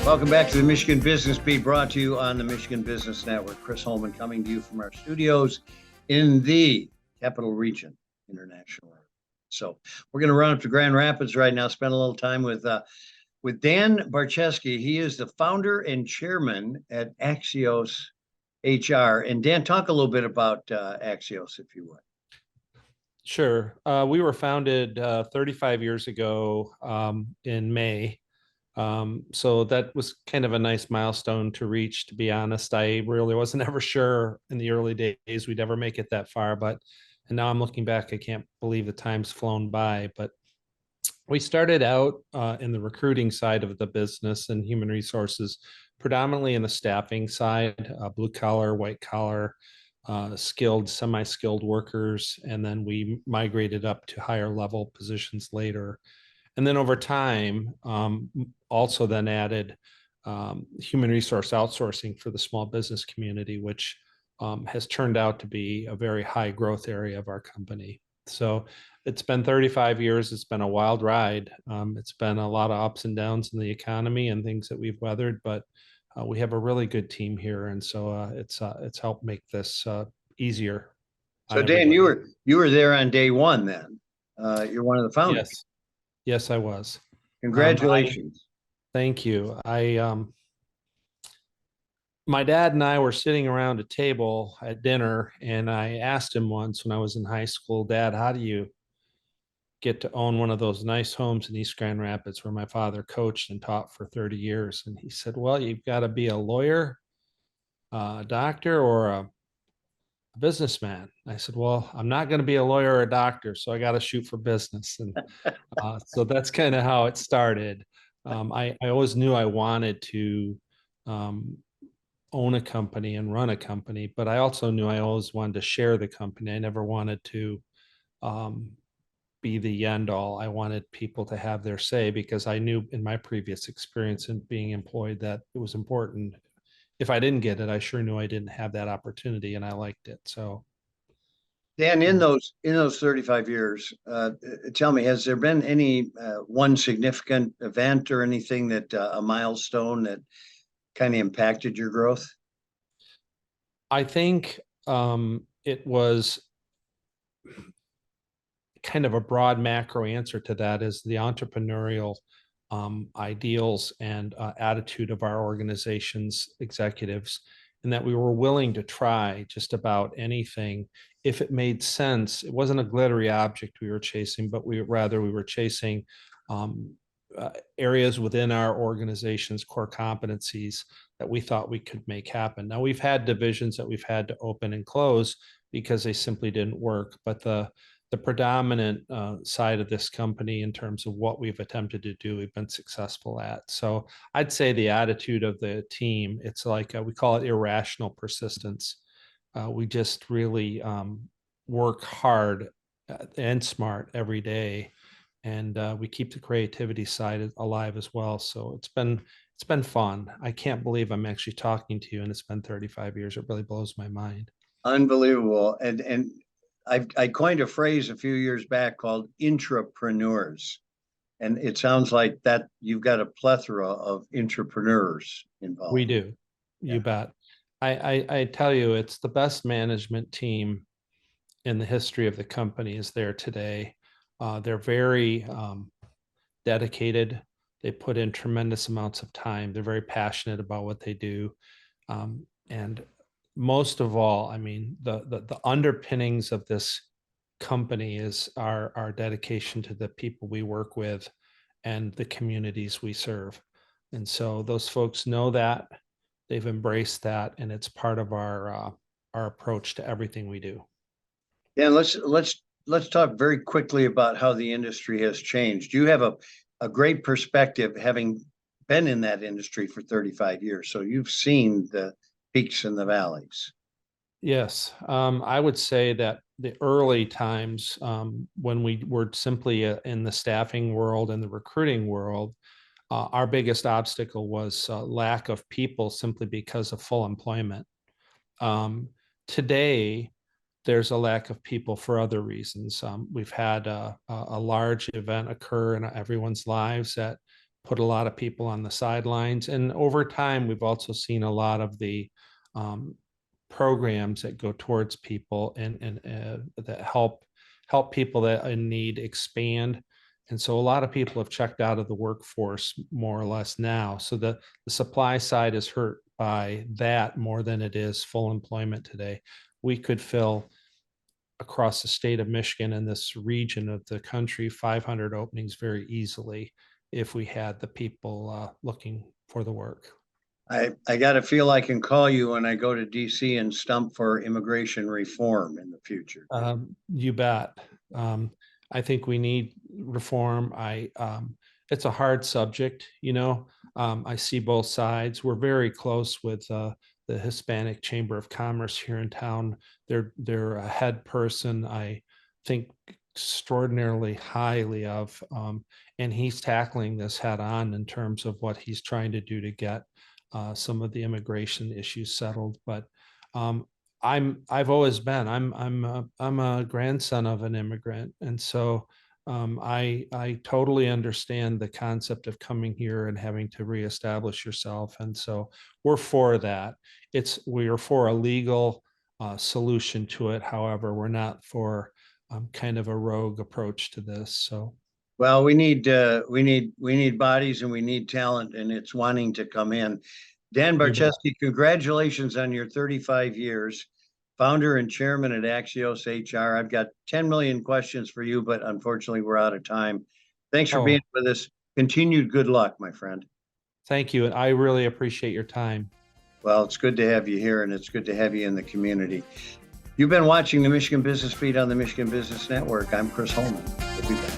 Welcome back to the Michigan Business Beat, brought to you on the Michigan Business Network. Chris Holman coming to you from our studios in the Capital Region International area. So we're going to run up to Grand Rapids right now, spend a little time with Dan Barcheski. He is the founder and chairman at Axios HR. And Dan, talk a little bit about Axios, if you would. Sure. We were founded 35 years ago in May. So that was kind of a nice milestone to reach, to be honest. I really wasn't ever sure in the early days we'd ever make it that far, and now I'm looking back, I can't believe the time's flown by. But we started out in the recruiting side of the business and human resources, predominantly in the staffing side, blue collar, white collar, skilled, semi-skilled workers. And then we migrated up to higher level positions later. And then over time, also then added human resource outsourcing for the small business community, which has turned out to be a very high growth area of our company. So it's been 35 years. It's been a wild ride. It's been a lot of ups and downs in the economy and things that we've weathered, but we have a really good team here. And so it's helped make this easier. So Dan, you were there on day one then. You're one of the founders. Yes, I was. Congratulations. Thank you. My dad and I were sitting around a table at dinner, and I asked him once when I was in high school, Dad, how do you get to own one of those nice homes in East Grand Rapids where my father coached and taught for 30 years? And he said, well, you've got to be a lawyer, a doctor, or a businessman. I said, well, I'm not going to be a lawyer or a doctor, so I got to shoot for business. And so that's kind of how it started. I always knew I wanted to own a company and run a company, but I also knew I always wanted to share the company. I never wanted to be the end all. I wanted people to have their say, because I knew in my previous experience in being employed that it was important. If I didn't get it, I sure knew I didn't have that opportunity, and I liked it. So, Dan, in those 35 years, tell me, has there been any one significant event or anything that a milestone that kind of impacted your growth? I think it was kind of a broad macro answer to that, is the entrepreneurial ideals and attitude of our organization's executives, and that we were willing to try just about anything if it made sense. It wasn't a glittery object we were chasing, but we were chasing areas within our organization's core competencies that we thought we could make happen. Now, we've had divisions that we've had to open and close because they simply didn't work, but the predominant side of this company in terms of what we've attempted to do, we've been successful at. So I'd say the attitude of the team, it's like we call it irrational persistence. We just really work hard and smart every day, and we keep the creativity side alive as well. So it's been fun. I can't believe I'm actually talking to you, and it's been 35 years. It really blows my mind. Unbelievable. And I coined a phrase a few years back called intrapreneurs. And it sounds like that you've got a plethora of entrepreneurs involved. We do. You bet. I tell you, it's the best management team in the history of the company is there today. They're very dedicated. They put in tremendous amounts of time. They're very passionate about what they do. And most of all, I mean, the underpinnings of this company is our dedication to the people we work with and the communities we serve. And so those folks know that, they've embraced that, and it's part of our approach to everything we do. Yeah, let's talk very quickly about how the industry has changed. You have a great perspective, having been in that industry for 35 years. So you've seen the peaks and the valleys. Yes, I would say that the early times when we were simply in the staffing world and the recruiting world, our biggest obstacle was lack of people simply because of full employment. Today, there's a lack of people for other reasons. We've had a large event occur in everyone's lives that put a lot of people on the sidelines. And over time, we've also seen a lot of the programs that go towards people and that help people that in need expand. And so a lot of people have checked out of the workforce more or less now. So the supply side is hurt by that more than it is full employment today. We could fill across the state of Michigan and this region of the country 500 openings very easily if we had the people looking for the work. I got to feel I can call you when I go to DC and stump for immigration reform in the future. You bet. I think we need reform. It's a hard subject, you know. I see both sides. We're very close with the Hispanic Chamber of Commerce here in town. They're a head person I think extraordinarily highly of, and he's tackling this head on in terms of what he's trying to do to get some of the immigration issues settled. But I've always been, I'm a grandson of an immigrant. And so I totally understand the concept of coming here and having to reestablish yourself. And so we're for that. We are for a legal solution to it. However, we're not for kind of a rogue approach to this. So. Well, we need bodies and we need talent, and it's wanting to come in. Dan Barcheski, congratulations on your 35 years, founder and chairman at Axios HR. I've got 10 million questions for you, but unfortunately we're out of time. Thanks for being with us. Continued good luck, my friend. Thank you. And I really appreciate your time. Well, it's good to have you here, and it's good to have you in the community. You've been watching the Michigan Business Beat on the Michigan Business Network. I'm Chris Holman. We'll be back.